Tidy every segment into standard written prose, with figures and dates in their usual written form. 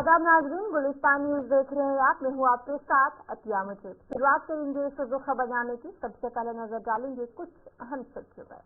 आदाब नाज़रीन, गुलिस्तान न्यूज देख रहे हैं आप। मैं हूँ आपके साथ अतिया मुझे। शुरुआत करेंगे सुबह खबर बनाने की। सबसे पहले नजर डालेंगे कुछ अहम सुर्खियों पर।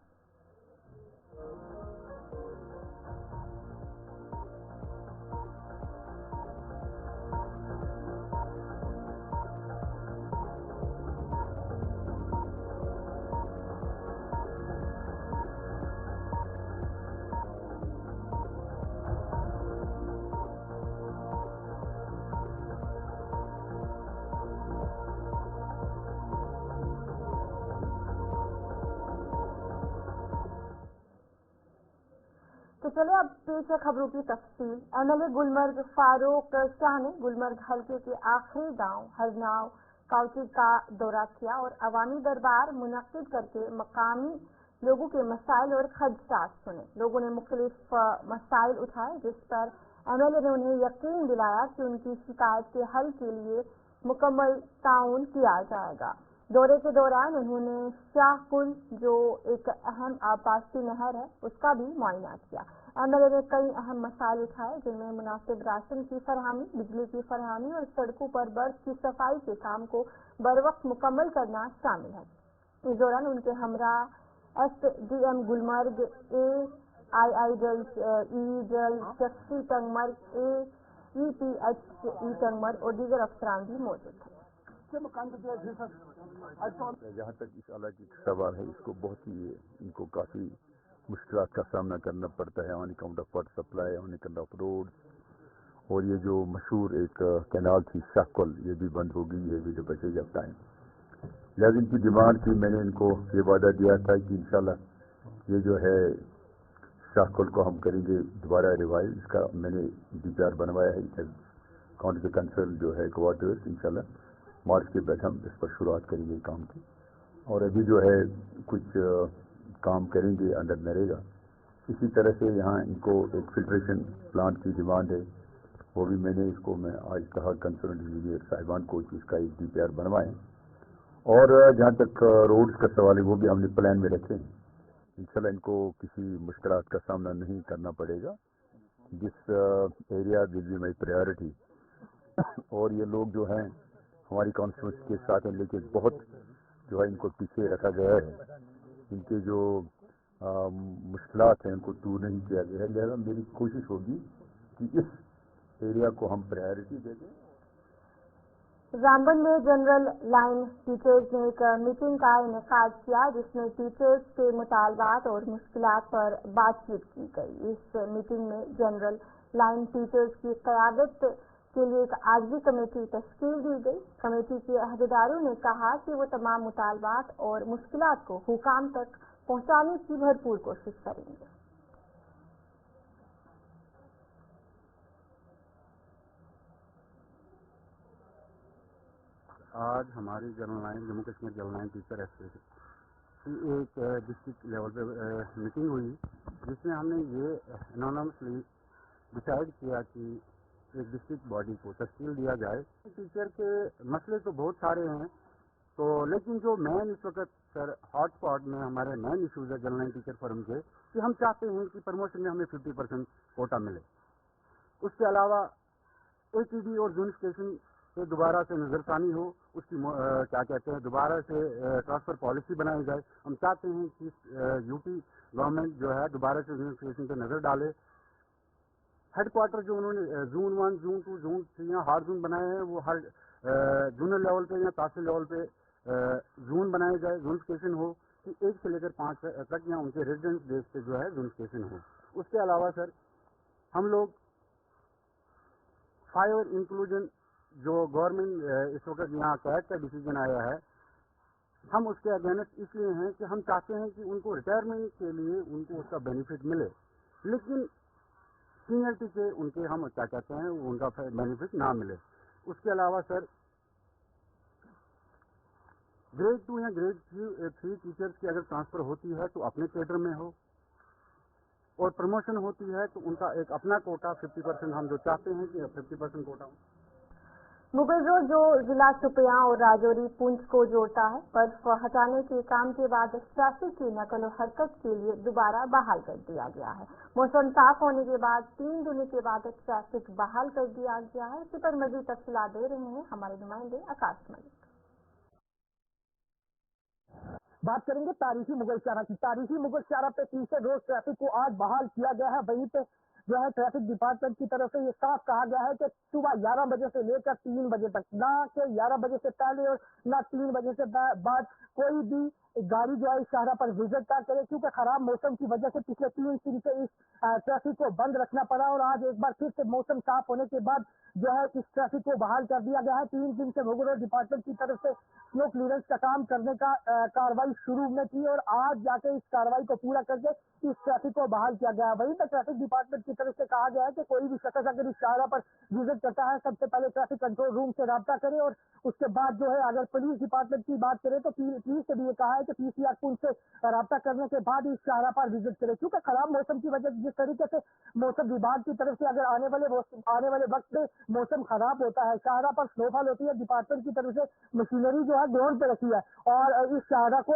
तो चलिए अब पेश है खबरों की तफसील। एमएलए गुलमर्ग फारूक शाह ने गुलमर्ग हल्के के आखिरी गांव हरनाव काउची का दौरा किया और अवामी दरबार मुनक्किद करके मकामी लोगों के मसाइल और खदशात सुने। लोगों ने मुख्तलिफ मसाइल उठाए, जिस पर एमएलए ने उन्हें यकीन दिलाया कि उनकी शिकायत के हल के लिए मुकम्मल ताउन किया जाएगा। दौरे के दौरान उन्होंने शाहकुल, जो एक अहम आबादी नहर है, उसका भी मुआयना किया। एमएलए ने कई अहम मसाइल उठाए, जिनमें मुनासिब राशन की फरहमी, बिजली की फरहमी और सड़कों पर बर्फ की सफाई के काम को बरवक्त मुकम्मल करना शामिल है। इस दौरान उनके हमरा एसडीएम गुलमर्ग, AII जल शख्सी टंगमर्ग, EPHE टंगमर्ग और दीगर अफसरान भी मौजूद थे। जहाँ तक इस इलाके का सवाल है, इसको बहुत ही इनको काफ़ी मुश्किलात का सामना करना पड़ता है। On account of water supply, on account of road, और ये जो मशहूर एक कैनाल थी शाहकुल, ये भी बंद हो गई है विद पैसेज ऑफ टाइम। लिहाजा इनकी डिमांड थी, मैंने इनको ये वादा दिया था कि इंशाल्लाह ये जो है शाहकुल को हम करेंगे दोबारा रिवाइव। इसका मैंने DPR बनवाया है। काउंटी कंसर्न जो है क्वार्टर्स, इंशाल्लाह मार्च के बाद हम इस पर शुरुआत करेंगे काम की। और अभी जो है कुछ काम करेंगे अंडर नरेगा। इसी तरह से यहाँ इनको एक फिल्ट्रेशन प्लांट की डिमांड है, वो भी मैंने इसको मैं आज कहा कंसर्न इंजीनियर साहिबान को कि इसका एक DPR बनवाएं। और जहाँ तक रोड्स का सवाल है, वो भी हमने प्लान में रखे हैं। इंशाल्लाह इनको किसी मुश्किलात का सामना नहीं करना पड़ेगा। This area will be my priority. और ये लोग जो हैं हमारी कॉन्स्टिट्यूंसी के साथ हैं, लेकिन बहुत जो है इनको पीछे रखा गया है। इनके जो मुश्किलात हैं उनको दूर नहीं किया गया है। लिहाजा मेरी कोशिश होगी कि इस एरिया को हम प्रायोरिटी दे दें। रामबन में जनरल लाइन टीचर्स ने एक मीटिंग का इनेकाद किया, जिसमें टीचर्स के मुतालबात और मुश्किलात पर बातचीत की गई। इस मीटिंग में जनरल लाइन टीचर्स की क़यादत के लिए एक आज़मी कमेटी तश्कील दी गई। कमेटी के अहदेदारों ने कहा कि वो तमाम मुतालबात और मुश्किलात को हुकाम तक पहुंचाने की भरपूर कोशिश करेंगे। आज हमारी general line Jammu Kashmir general line teacher association की एक डिस्ट्रिक्ट लेवल पे मीटिंग हुई, जिसमें हमने ये एनोनमसली डिसाइड किया कि एक डिस्ट्रिक्ट बॉडी को तश्कील दिया जाए। टीचर के मसले तो बहुत सारे हैं, तो लेकिन जो मेन इस वक्त सर हॉटस्पॉट में हमारे मेन इशूज़ है जनरल लाइन टीचर फर्म के, कि हम चाहते हैं कि प्रमोशन में हमें 50% कोटा मिले। उसके अलावा ATD और यूनिफिकेशन से दोबारा से नज़रसानी हो, उसकी क्या कहते हैं दोबारा से ट्रांसफ़र पॉलिसी बनाई जाए। हम चाहते हैं कि यूपी गवर्नमेंट जो है दोबारा से यूनिफिकेशन पर नज़र डाले। हेडक्वार्टर जो उन्होंने Zone 1, Zone 2, Zone 3 या हार्ड जोन बनाए हैं, वो हर जोनल लेवल पे या तहसील लेवल पे जोन बनाए जाए, यूनिफिकेशन हो कि 1 से लेकर 5 तक या उनके रेजिडेंस बेस पे जो है यूनिफिकेशन हो। उसके अलावा सर हम लोग फायर इंक्लूजन जो गवर्नमेंट इस वक्त यहाँ कैट का डिसीजन आया है, हम उसके अगेंस्ट इसलिए हैं कि हम चाहते हैं कि उनको रिटायरमेंट के लिए उनको उसका बेनिफिट मिले, लेकिन सीनियरिटी के उनके हम क्या कहते हैं उनका बेनिफिट ना मिले। उसके अलावा सर ग्रेड 2 या ग्रेड 3 टीचर्स की अगर ट्रांसफ़र होती है तो अपने कैडर में हो, और प्रमोशन होती है तो उनका एक अपना कोटा 50% हम जो चाहते हैं कि 50% कोटा हो। मुगल रोड जो जिला शोपियां और राजौरी पुंछ को जोड़ता है, बर्फ हटाने के काम के बाद ट्रैफिक की नकल और हरकत के लिए दोबारा बहाल कर दिया गया है। मौसम साफ होने के बाद 3 दिनों के बाद ट्रैफिक बहाल कर दिया गया है। इसी पर मजीद तफसीलात दे रहे हैं हमारे नुमाइंदे आकाश मलिक। बात करेंगे तारीखी मुगल शाहरा की। तारीखी मुगल शाहरा पे तीसरे रोज ट्रैफिक को आज बहाल किया गया है। वहीं पे जो है ट्रैफिक डिपार्टमेंट की तरफ से ये साफ कहा गया है कि सुबह 11 बजे से लेकर 3 बजे तक, ना कि 11 बजे से पहले और ना 3 बजे से बाद कोई भी गाड़ी जो है इस शाहरा पर विजिट ना करे, क्योंकि खराब मौसम की वजह से पिछले 3 दिन से इस ट्रैफिक को बंद रखना पड़ा और आज एक बार फिर से मौसम साफ होने के बाद जो है इस ट्रैफिक को बहाल कर दिया गया है। 3 दिन से मुगल रोड डिपार्टमेंट की तरफ से स्नो क्लियरेंस का काम करने का कार्रवाई शुरू में की और आज जाके इस कार्रवाई को पूरा करके इस ट्रैफिक को बहाल किया गया है। वहीं पर ट्रैफिक डिपार्टमेंट की तरफ से कहा गया है कि कोई भी शख्स अगर इस शाहरा पर विजिट करता है, सबसे पहले ट्रैफिक कंट्रोल रूम से राब्ता करे और उसके बाद जो है अगर पुलिस डिपार्टमेंट की बात करें तो पुलिस से भी ये कहा है कि पीसीआर पुलिस से राब्ता करने के बाद इस शाहरा पर विजिट करे, क्योंकि खराब मौसम की वजह से जिस तरीके से मौसम विभाग की तरफ से अगर आने वाले वक्त में मौसम खराब होता है, शाहरा पर स्नोफॉल होती है, डिपार्टमेंट की तरफ से मशीनरी जो है ग्राउंड पे रखी है और इस शाहरा को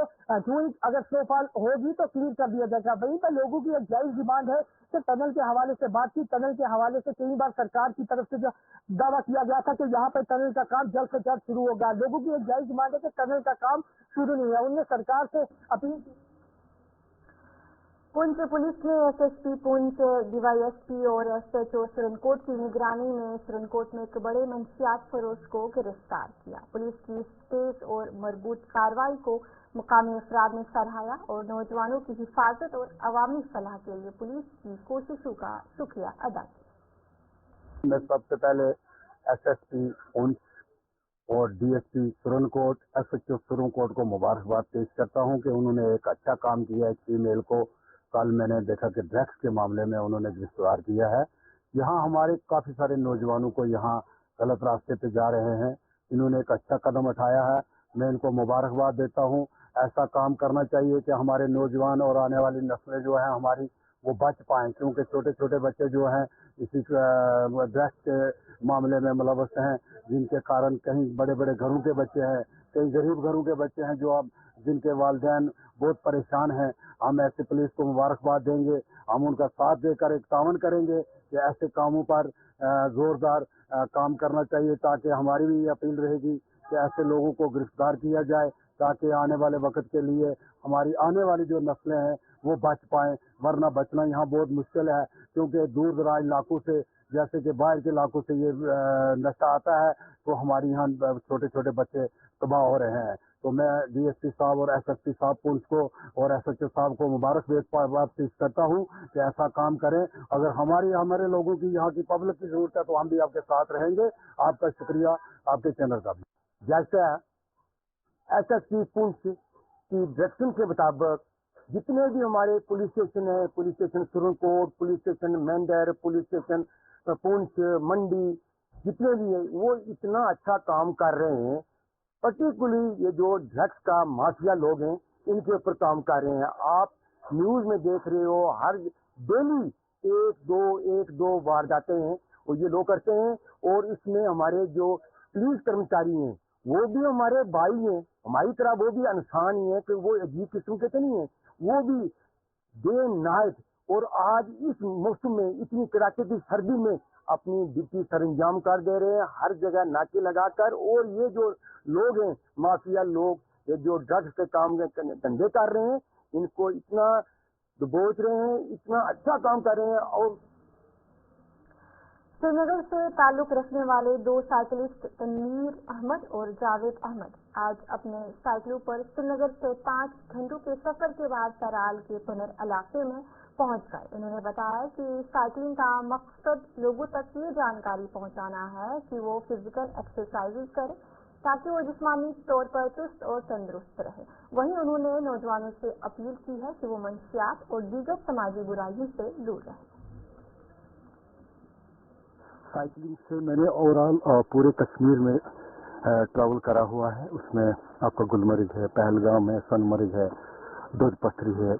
अगर स्नोफॉल होगी तो क्लियर कर दिया जाएगा। वहीं पर लोगों की एक जायज डिमांड है कि टनल के हवाले से बातचीत, टनल के हवाले से कई बार सरकार की तरफ से जो दावा किया गया था कि यहाँ पर टनल का काम जल्द से जल्द शुरू होगा। लोगों की एक जायज डिमांड है कि टनल का काम शुरू नहीं है। उन्होंने सरकार से अपील की। पुंछ पुलिस ने एसएसपी पुंछ, डीवाईएसपी और एसएचओ सुरनकोट की निगरानी में सुरनकोट में एक बड़े मंशियात फरोश को गिरफ्तार किया। पुलिस की इस तेज और मजबूत कार्रवाई को मुकामी अफराद ने सराहा और नौजवानों की हिफाजत और अवामी फलाह के लिए पुलिस की कोशिशों का शुक्रिया अदा किया। मैं सबसे पहले एसएसपी पुंछ और डीएसपी सुरनकोट, एसएचओ सुरनकोट को मुबारकबाद पेश करता हूं कि उन्होंने एक अच्छा काम किया। एक फीमेल को कल मैंने देखा कि ड्रग्स के मामले में उन्होंने गिरफ्तार किया है। यहाँ हमारे काफ़ी सारे नौजवानों को यहाँ गलत रास्ते पे जा रहे हैं, इन्होंने एक अच्छा कदम उठाया है, मैं इनको मुबारकबाद देता हूँ। ऐसा काम करना चाहिए कि हमारे नौजवान और आने वाली नस्लें जो हैं हमारी वो बच पाएँ, क्योंकि छोटे छोटे बच्चे जो हैं इसी ड्रग्स के मामले में मुलव्वस हैं, जिनके कारण कहीं बड़े बड़े घरों के बच्चे हैं, कई गरीब घरों के बच्चे हैं जो अब जिनके वालिदैन बहुत परेशान हैं। हम ऐसे पुलिस को मुबारकबाद देंगे, हम उनका साथ देकर एक तावन करेंगे कि ऐसे कामों पर जोरदार काम करना चाहिए, ताकि हमारी भी अपील रहेगी कि ऐसे लोगों को गिरफ्तार किया जाए, ताकि आने वाले वक्त के लिए हमारी आने वाली जो नस्लें हैं वो बच पाएँ। वरना बचना यहाँ बहुत मुश्किल है, क्योंकि दूर दराज इलाकों से, जैसे कि बाहर के इलाकों से ये नशा आता है तो हमारे यहाँ छोटे छोटे बच्चे तबाह हो रहे हैं। तो मैं डीएसपी साहब और एसएसपी साहब पुलिस को और एसएचओ साहब को मुबारकबाद पेश करता हूँ कि ऐसा काम करें। अगर हमारे लोगों की यहाँ की पब्लिक की जरूरत है तो हम भी आपके साथ रहेंगे। आपका शुक्रिया, आपके चैनल का भी। जैसे एसएसपी पुंछ की डायरेक्शन के मुताबिक जितने भी हमारे पुलिस स्टेशन है, police station Surankote, police station Mendhar, police station Poonch, Mandi, जितने भी है वो इतना अच्छा काम कर रहे हैं। पर्टिकुलरली ये जो ड्रग्स का माफिया लोग हैं इनके ऊपर काम कर रहे हैं। आप न्यूज में देख रहे हो हर डेली एक दो वारदातें हैं वो ये लोग करते हैं। और इसमें हमारे जो पुलिस कर्मचारी हैं वो भी हमारे भाई हैं, हमारी तरह वो भी इंसान ही है कि वो अजीब किस्म के तो नहीं है, वो भी डे नाइट और आज इस मौसम में इतनी कड़ाके की सर्दी में अपनी ड्यूटी सरंजाम कर दे रहे हैं, हर जगह नाके लगाकर। और ये जो लोग हैं माफिया लोग, ये जो ड्रग्स के काम धंधे कर रहे हैं, इनको इतना दबोच रहे हैं, इतना अच्छा काम कर रहे हैं। और श्रीनगर से ताल्लुक रखने वाले 2 साइकिलिस्ट तनवीर अहमद और जावेद अहमद आज अपने साइकिलों पर श्रीनगर से 5 घंटों के सफर के बाद सराल के पुनर इलाके में पहुंच गए। उन्होंने बताया कि साइकिलिंग का मकसद लोगों तक ये जानकारी पहुंचाना है कि वो फिजिकल एक्सरसाइज करें ताकि वो जिस्मानी तौर पर चुस्त और तंदुरुस्त रहे। वहीं उन्होंने नौजवानों से अपील की है कि वो मंशियात और दीगर समाजी बुराइयों से दूर रहें। साइकिलिंग से मैंने ओवरऑल पूरे कश्मीर में ट्रैवल करा हुआ है। उसमें आपका गुलमर्ग है, पहलगाम है, सोनमर्ग है, दुध पथरी है,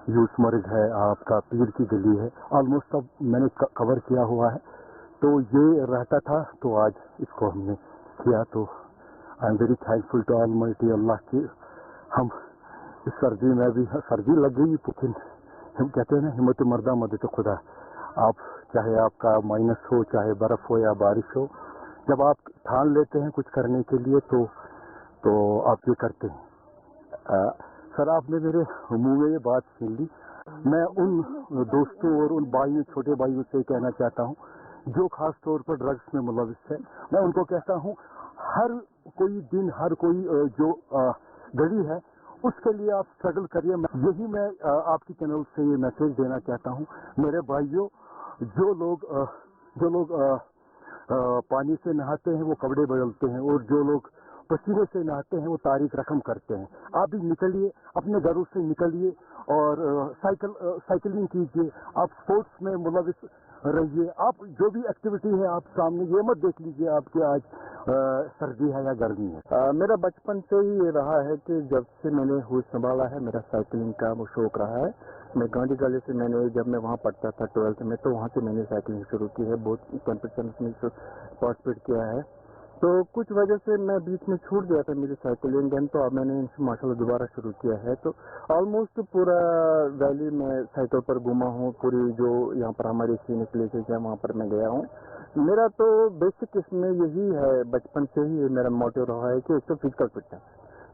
यूसमर्ग है, आपका पीर की गली है, ऑलमोस्ट सब मैंने कवर किया हुआ है। तो ये रहता था तो आज इसको हमने किया तो I am very thankful to almighty Allah कि हम इस सर्दी में भी, सर्दी लग गई लेकिन हम कहते हैं ना हिम्मत मर्दा मदद खुदा, आप चाहे आपका माइनस हो, चाहे बर्फ हो या बारिश हो, जब आप ठान लेते हैं कुछ करने के लिए तो आप ये करते हैं। सर आपने मेरे मुंह में ये बात छीन ली। मैं उन दोस्तों और उन भाइयों, छोटे भाइयों से कहना चाहता हूँ जो खास तौर पर ड्रग्स में मुलविस है, मैं उनको कहता हूँ हर कोई दिन, हर कोई जो घड़ी है उसके लिए आप स्ट्रगल करिए। यही मैं आपकी चैनल से ये मैसेज देना चाहता हूँ मेरे भाइयों, जो लोग पानी से नहाते हैं वो कपड़े बदलते हैं, और जो लोग पसीने से नहाते हैं वो तारीख रकम करते हैं। आप भी निकलिए, अपने घरों से निकलिए और साइकिलिंग कीजिए, आप स्पोर्ट्स में मुलविस रहिए। आप जो भी एक्टिविटी है आप सामने ये मत देख लीजिए आपके आज सर्दी है या गर्मी है। मेरा बचपन से ही ये रहा है कि जब से मैंने होश संभाला है मेरा साइकिलिंग का वो शौक रहा है। मैं गांधी गली से जब मैं वहाँ पढ़ता था 12th में, तो वहाँ से मैंने साइकिलिंग शुरू की है, बहुत कॉम्पिटिशन में पार्टिसिपेट किया है। तो कुछ वजह से मैं बीच में छूट गया था मेरी साइकिलिंग, तो अब मैंने माशाल्लाह दोबारा शुरू किया है। तो ऑलमोस्ट पूरा वैली में साइकिल पर घूमा हूँ, पूरी जो यहाँ पर हमारी सीनिक प्लेसेस है वहाँ पर मैं गया हूँ। मेरा तो बेसिक इसमें यही है, बचपन से ही मेरा मोटिव रहा है कि एक तो फिजिकल फिटनेस,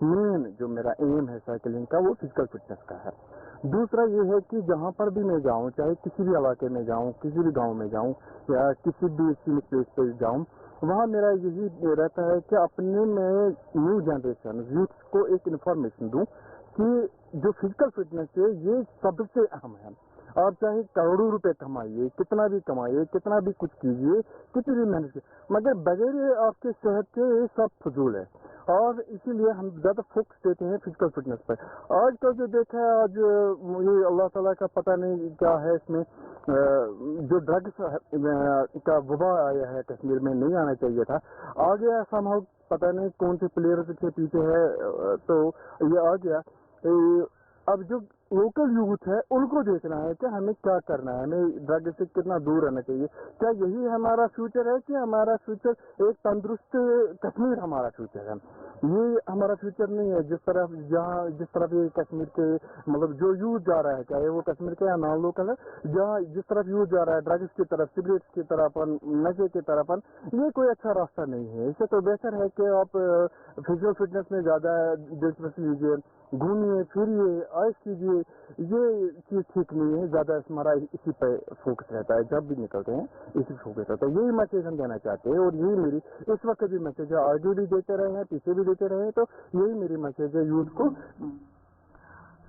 मेन जो मेरा एम है साइकिलिंग का वो फिजिकल फिटनेस का है। दूसरा ये है कि जहाँ पर भी मैं जाऊँ, चाहे किसी भी इलाके में जाऊँ, किसी भी गाँव में जाऊँ या किसी भी सीनिक प्लेस पर जाऊँ, वहाँ मेरा यही रहता है कि अपने में न्यू जनरेशन यूथ को एक इन्फॉर्मेशन दूं कि जो फिजिकल फिटनेस है ये सबसे अहम है। आप चाहे करोड़ों रुपए कमाइए, कितना भी कमाइए, कितना भी कुछ कीजिए, कितनी भी मेहनत कीजिए, मगर बगैर आपके सेहत के ये सब फजूल है। और इसीलिए हम ज़्यादा फोकस देते हैं फिजिकल फिटनेस पर। आजकल जो देखा है, आज मुझे अल्लाह ताला का पता नहीं क्या है इसमें, जो ड्रग्स का वबा आया है कश्मीर में, नहीं आना चाहिए था, आ गया समहाउ, पता नहीं कौन से प्लेयर्स के पीछे है तो ये आ गया। अब जो लोकल यूथ है उनको देखना है कि हमें क्या करना है, हमें ड्रग से कितना दूर रहना चाहिए। क्या यही हमारा फ्यूचर है कि हमारा फ्यूचर एक तंदुरुस्त कश्मीर हमारा फ्यूचर है? ये हमारा फ्यूचर नहीं है। जिस तरफ ये कश्मीर के मतलब जो यूथ जा रहा है, चाहे वो कश्मीर के या नॉन लोकल है, जहाँ जिस तरफ यूथ जा रहा है ड्रग्स की तरफ, सिगरेट्स की तरफ, नशे की तरफ, ये कोई अच्छा रास्ता नहीं है। इससे तो बेहतर है कि आप फिजिकल फिटनेस में ज्यादा दिलचस्पी लीजिए, घूमिए फिरिए, ऐश कीजिए। ये चीज ठीक नहीं है, ज्यादा हमारा इसी पे फोकस रहता है, जब भी निकलते हैं इसी फोकस रहता है। यही मैसेज हम देना चाहते हैं और यही मेरी इस वक्त भी मैसेज है, आगे भी देते रहे हैं, पीछे भी देते रहे हैं, तो यही मेरी मैसेज है यूथ को।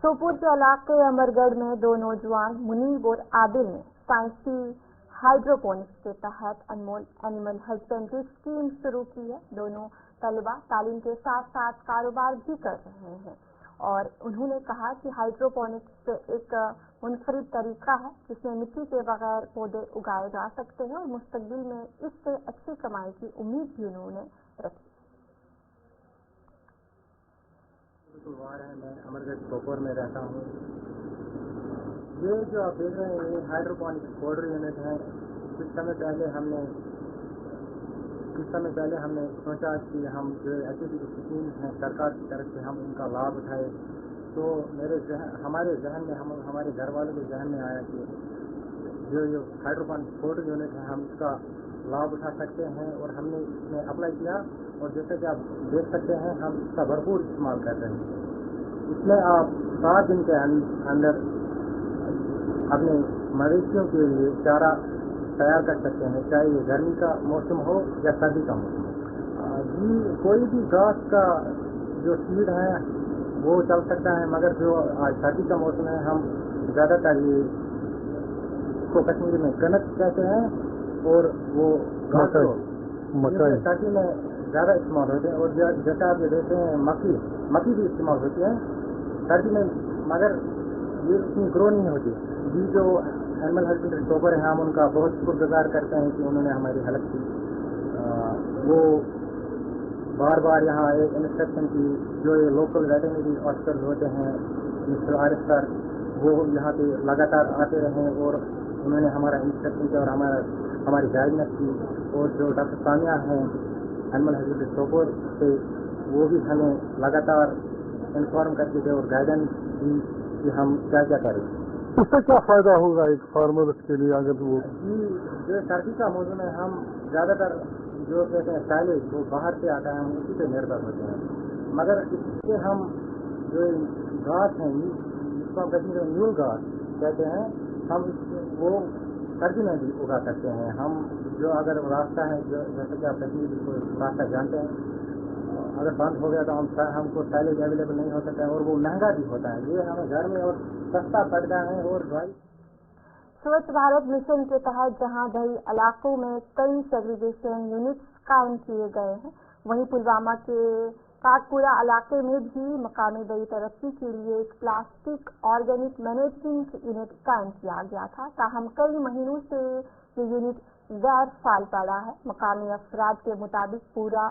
सोपोर के इलाके अमरगढ़ में दो नौजवान मुनीब और आदिल ने साइंसी हाइड्रोपोनिक्स के तहत अनमोल एनिमल हस्बेंड्री स्कीम शुरू की है। दोनों तलबा तालीम के साथ साथ कारोबार भी कर रहे हैं और उन्होंने कहा कि हाइड्रोपोनिक्स एक मुनफरिद तरीका है जिसमें मिट्टी के बगैर पौधे उगाए जा सकते हैं और मुस्तकबिल में इससे अच्छी कमाई की उम्मीद भी उन्होंने रखी। मैं अमरगढ़ सोपोर में रहता हूँ। ये जो आप देख रहे हैं ये हाइड्रोपोनिक्स पाउडर यूनिट है। कुछ समय पहले हमने सोचा कि हम जो ऐसी स्कीम हैं सरकार की तरफ से हम उनका लाभ उठाए, तो हमारे जहन में हमारे घर वालों के जहन में आया कि जो हाइड्रोपोनिक्स पाउडर यूनिट है हम इसका लाभ उठा सकते हैं और हमने इसमें अप्लाई किया और जैसे कि आप देख सकते हैं हम इसका भरपूर इस्तेमाल कर रहे हैं। इसमें आप 7 दिन के अंदर अपने मवेशियों के लिए चारा तैयार कर सकते हैं, चाहे ये गर्मी का मौसम हो या सर्दी का मौसम हो। जी कोई भी घास का जो सीड है वो चल सकता है, मगर जो आज सर्दी का मौसम है हम ज़्यादातर ये इसको कश्मीरी में कनक कहते हैं और वो मकई सर्दी में ज़्यादा इस्तेमाल होते हैं। और जैसा आप ये देखते हैं मक्की भी इस्तेमाल होती है सर्दी में, मगर ये इतनी ग्रो नहीं होती। जी जो एनिमल हस्बेंड्री सोपर हैं हम उनका बहुत शुक्रगुजार करते हैं कि उन्होंने हमारी हेल्प की। वो बार बार यहाँ एक इंस्ट्रक्शन की, जो ये लोकल वेटरनरी हॉस्पिटल होते हैं मिस्टर आरिफ सर, वो यहाँ पे लगातार आते रहे और उन्होंने हमारा इंस्ट्रक्शन किया और हमारी गाइडनेस की। और जो डॉक्टर सानिया हैं एनिमल हस्बेंड्री सोपोर से वो भी हमें लगातार इन्फॉर्म करके दे और गाइडेंस दी कि हम क्या क्या करें। उससे क्या फायदा होगा एक फार्मर्स के लिए अगर वो जो सर्दी का मौसम है, हम ज़्यादातर जो कहते हैं साइलेज वो बाहर से आता है, हम उसी पे निर्भर होते हैं। मगर इससे हम जो घास हैं जिसको हम कश्मीर में न्यूल घास कहते हैं, हम वो सर्दी में भी उगा सकते हैं। हम जो अगर रास्ता है, जो जैसे कि आप कश्मीर को रास्ता जानते हैं, अगर बंद हो गया तो हमको साइलेज अवेलेबल नहीं हो सकता है और वो महंगा भी होता है। ये हमें घर में और सस्ता पड़ता है। और भाई स्वच्छ भारत मिशन के तहत जहां दही इलाकों में कई सेग्रीगेशन यूनिट्स कायम किए गए हैं, वहीं पुलवामा के काटपुरा इलाके में भी मकामी दही तरक्की के लिए एक प्लास्टिक ऑर्गेनिक मैनेजमेंट यूनिट कायम किया गया था। ताहम कई महीनों से ये यूनिट गैर फाल पड़ा है। मकामी अफराद के मुताबिक पूरा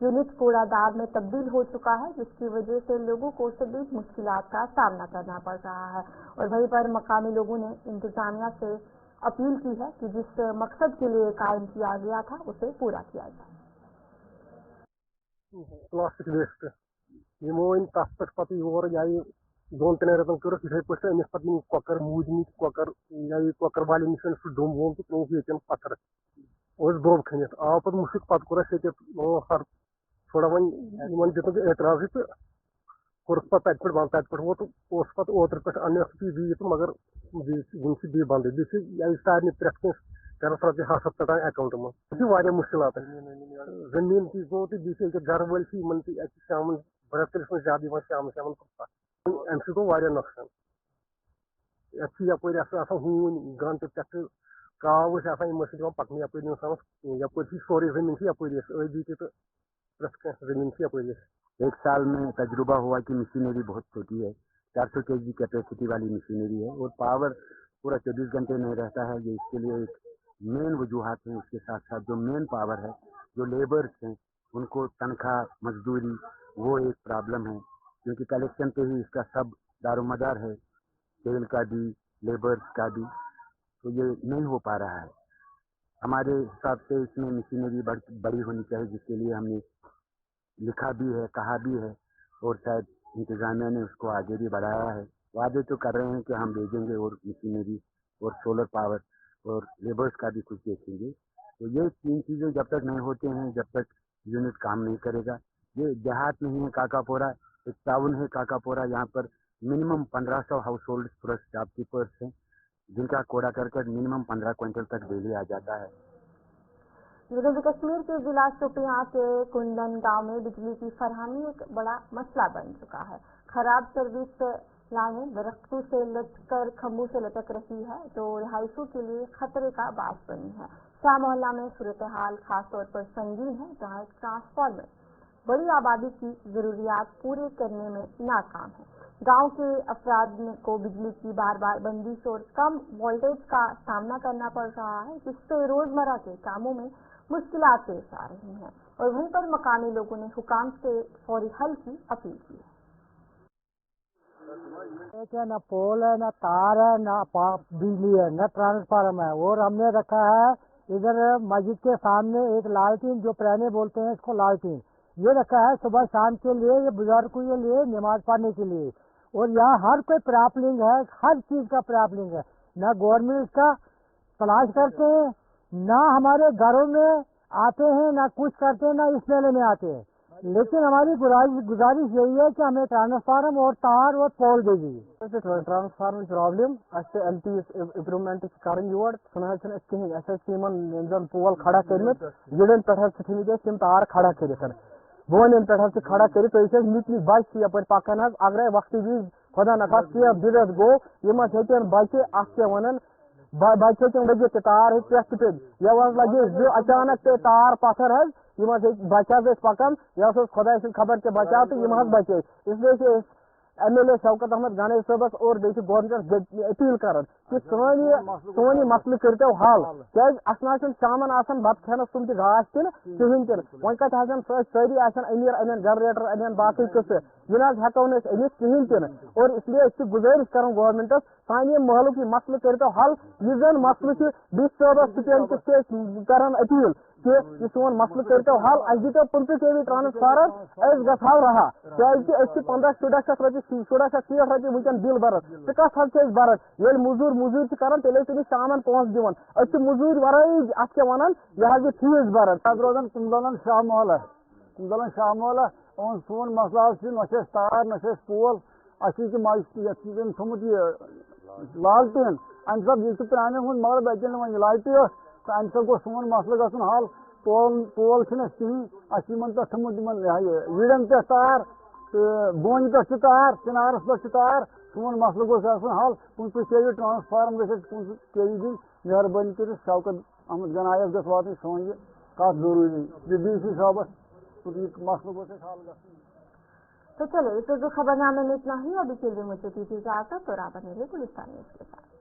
यूनिट कूड़ादार में तब्दील हो चुका है, जिसकी वजह से लोगों को शदीद मुश्किलात का सामना करना पड़ रहा है। और वहीं पर मकामी लोगों ने इंतजामिया से अपील की है कि जिस मकसद के लिए कायम किया गया था उसे पूरा किया जाए। प्लास्टिक वेस्ट यमो तथ पे पत योर या 2-3 रेतन कर इथे पे अमिस पे कॉकर मूजनी कॉकर या कॉकर वाले निशन सह डुम वोम तो त्रोक ये पत्थर दोब खनित आव पे मुश्क पे कोर हर थोड़ा वन दित एतराज तो कोर्स पे तत पे बंद तत पे वो तो पे ओतर पे अन दी तो मगर वन बी बंद बी सारे प्रेस करस रपे 700 तटान अकाउंट में मुश्किलात जमीन की गो तो बीस घर वाल शाम बरतस में ज्यादा शाम शाम अम सो नुकसान यप हून गंद पे काव पकन यप इंसानस यप सोरे जमीन यपरी अबी तो जमीन यपरी। एक साल में तजुर्बा हुआ कि मशीनरी बहुत छोटी है, 400 kg कैपेसिटी वाली मशीनरी है और पावर पूरा 24 घंटे नहीं रहता है। ये इसके लिए एक मेन वजूहत है। उसके साथ साथ जो मेन पावर है, जो लेबर्स हैं उनको तनख्वाह मजदूरी वो एक प्रॉब्लम है, क्योंकि कलेक्शन पे ही इसका सब दारोमदार है, तेल का भी लेबर्स का भी, तो ये नहीं हो पा रहा है। हमारे हिसाब से इसमें मशीनरी बड़ी होनी चाहिए, जिसके लिए हमने लिखा भी है, कहा भी है और शायद इंतजामिया ने उसको आगे भी बढ़ाया है। वादे तो कर रहे हैं कि हम भेजेंगे और मशीनरी और सोलर पावर और लेबर्स का भी कुछ देखेंगे। तो ये 3 चीज़ें जब तक नहीं होते हैं, जब तक यूनिट काम नहीं करेगा। ये देहात नहीं है काकापोरा, एक टाउन है काकापोरा। यहाँ पर minimum 1500 house hold plus shopkeepers हैं, जिनका कूड़ा करकट मिनिमम 15 क्विंटल तक डेली आ जाता है। जनूबी कश्मीर के जिला शोपियां के कुंडन गांव में बिजली की फरहमी एक बड़ा मसला बन चुका है। खराब सर्विस लाइनें दरख्तों से लटकर खंभों से लटक रही है, जो रिहायशियों के लिए खतरे का बास बनी है। शाह मोहल्ला में सूरत हाल खासतौर पर संगीन है, जहां एक ट्रांसफार्मर बड़ी आबादी की जरूरियात पूरे करने में नाकाम है। गांव के अफराद को बिजली की बार बार बंदिश और कम वोल्टेज का सामना करना पड़ रहा है, जिससे रोजमर्रा के कामों में मुश्किलात पेश आ रही हैं। और वहीं पर मकामी लोगों ने हुकाम से फौरी हल की अपील की है। न पोल है, न तार है, न बिजली है, न ट्रांसफार्मर है। और हमने रखा है इधर मस्जिद के सामने एक लालटीन, जो पुराने बोलते हैं इसको लालटीन, ये रखा है सुबह शाम के लिए, ये बुजुर्ग के लिए नमाज पढ़ने के लिए। और यहाँ हर कोई प्रॉब्लम है, हर चीज का प्रॉब्लम है। न गवर्नमेंट इसका तलाश करते हैं, न हमारे घरों में आते हैं, न कुछ करते हैं, न इस मेले में आते हैं। लेकिन हमारी गुजारिश यही है कि हमें ट्रांसफार्मर और तार और पोल दे दीजिए। ट्रांसफार्मर प्रॉब्लम एलपी इम्प्रूवमेंट कर कहें पोल खड़ा कर जुड़न पे तम तार खड़ा कर बोन पे खड़ा कर तो निकली बच यप पकान अगर वक्त खुदा नखा सेफ दिलत गो यम बचे क्या वन बचे लगित तार पेस्ट पे लगे अचानक पे तार पत्थर बचा पकान यह खुदा खबर के बचा तो यम बचे। इसलिए MLA शौकत अहमद गाने सबस और गवर्नमेंट अपील कर कि सोन मसल करो हल क्या शामन बत खेनस तुम घास तह कहें तन वो कत सारी अमीर अन जनरेटर अन बाकी किस्त यह हेको अनित कहें तन। और इसलिए गुजारिश कर गवर्नमेंटस साने महल की मसल करो हल यह जन मसल डी सबस कर अपील کہ یہ سون مسئلہ کرتو حل اس دیتو 25 kV ٹرانسفارم اس گھو رہا کیازکہ 15-16 شیتھ رۄپیہِ 16 شیتھ 60 رۄپیہِ ونکٮ۪ن بل بران تہٕ کتھ حظ چھِ أسۍ بران ییٚلہِ موٚزوٗرۍ چھِ کران تیٚلہِ ٲسۍ أمِس شامن پونٛسہٕ دِوان أسۍ چھِ موٚزوٗرۍ ورٲیی اتھ کیاہ ونان یہِ حظ یہِ فیٖس بران اتھ روزان کُمدلن شاہ مولا اون سون مسئلہ حظ چھُ نہ چھِ اَسہِ تار نہ چھِ اَسہِ پول اَسہِ چھِ یتھ چھُ أمۍ تھوٚمُت یہِ لالٹیٖن امہِ سب یہِ چھُ پرٛانٮ۪ن ہُنٛد مگر بچن نہٕ وۄنۍ لایٹٕے ٲس تہٕ امہِ سب گوٚژھ سون مسئلہٕ گژھُن حل پول چھُنہٕ اَسہِ کِہیٖنۍ اَسہِ چھُ یِمن پٮ۪ٹھ تھوٚمُت یِمن وِڑٮ۪ن پٮ۪ٹھ تار تہٕ بونہِ پٮ۪ٹھ چھِ تار چِنارس پٮ۪ٹھ چھِ تار سون مسئلہٕ گوٚژھ آسُن حل 25 kV ٹرانسفارم گژھِ اَسہِ 25 kV دِنۍ مہربٲنی کٔرِتھ شوکت احمد گنایس گژھِ واتٕنۍ سون یہِ کتھ ضروٗری یہِ DC صٲبس یہ مسئلہ گوٚژھ اَسہِ حل گژھُن. تو چلے اس خبر نامے میں اتنا ہی. ابھی کے لیے مجھے دیجیے اجازت اور آپ بنے رہیے گلستان نیوز کے ساتھ.